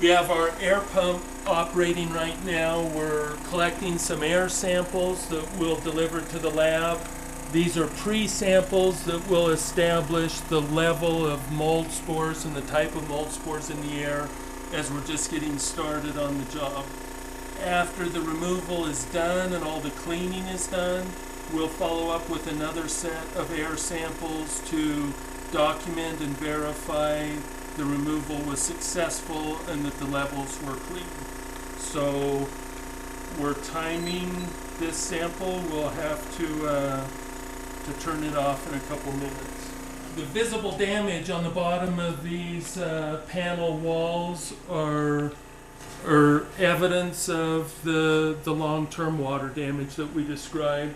We have our air pump operating right now. We're collecting some air samples that we'll deliver to the lab. These are pre-samples that will establish the level of mold spores and the type of mold spores in the air as we're just getting started on the job. After the removal is done and all the cleaning is done, we'll follow up with another set of air samples to document and verify the removal was successful and that the levels were clean. So we're timing this sample. We'll have to turn it off in a couple minutes. The visible damage on the bottom of these panel walls are evidence of the long-term water damage that we described.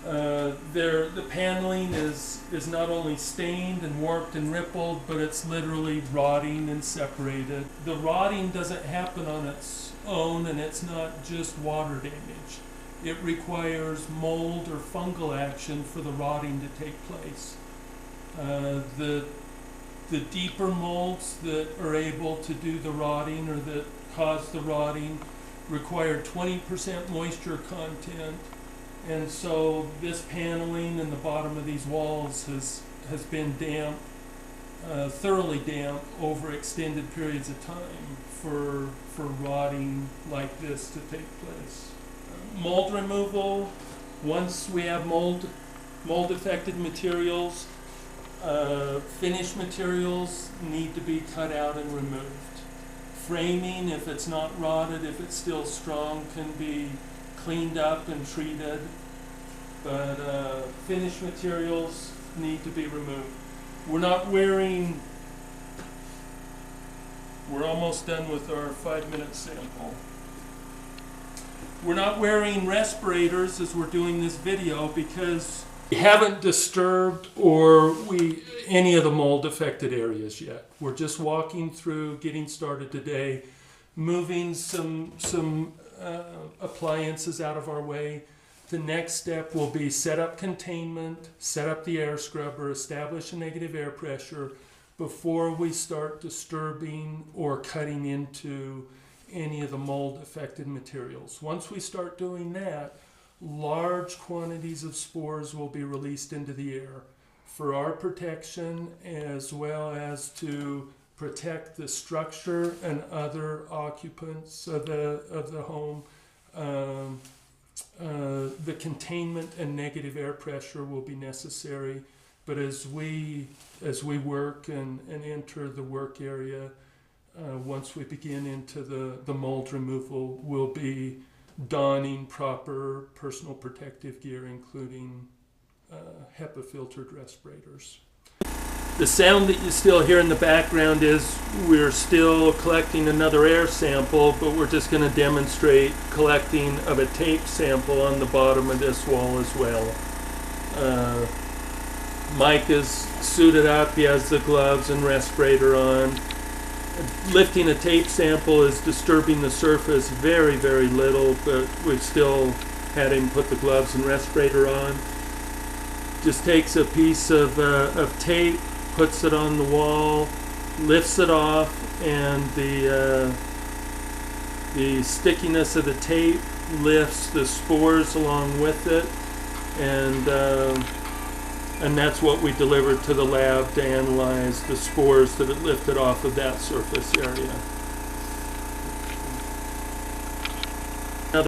The paneling is not only stained and warped and rippled, but it's literally rotting and separated. The rotting doesn't happen on its own, and it's not just water damage. It requires mold or fungal action for the rotting to take place. The deeper molds that are able to do the rotting or that cause the rotting require 20% moisture content. And so this paneling in the bottom of these walls has been damp, thoroughly damp over extended periods of time for rotting like this to take place. Mold removal, once we have mold affected materials, finished materials need to be cut out and removed. Framing, if it's not rotted, if it's still strong, can be cleaned up and treated, but finished materials need to be removed. We're almost done with our 5-minute sample. We're not wearing respirators as we're doing this video because we haven't disturbed any of the mold affected areas yet. We're just walking through, getting started today, moving some appliances out of our way. The next step will be set up containment, set up the air scrubber, establish a negative air pressure before we start disturbing or cutting into any of the mold affected materials. Once we start doing that, large quantities of spores will be released into the air for our protection as well as to protect the structure and other occupants of the home. The containment and negative air pressure will be necessary, but as we work and enter the work area, once we begin into the mold removal, we'll be donning proper personal protective gear, including HEPA filtered respirators. The sound that you still hear in the background is we're still collecting another air sample, but we're just going to demonstrate collecting of a tape sample on the bottom of this wall as well. Mike is suited up, he has the gloves and respirator on. Lifting a tape sample is disturbing the surface very, very little, but we've still had him put the gloves and respirator on. Just takes a piece of tape, puts it on the wall, lifts it off, and the stickiness of the tape lifts the spores along with it, and that's what we delivered to the lab to analyze the spores that it lifted off of that surface area.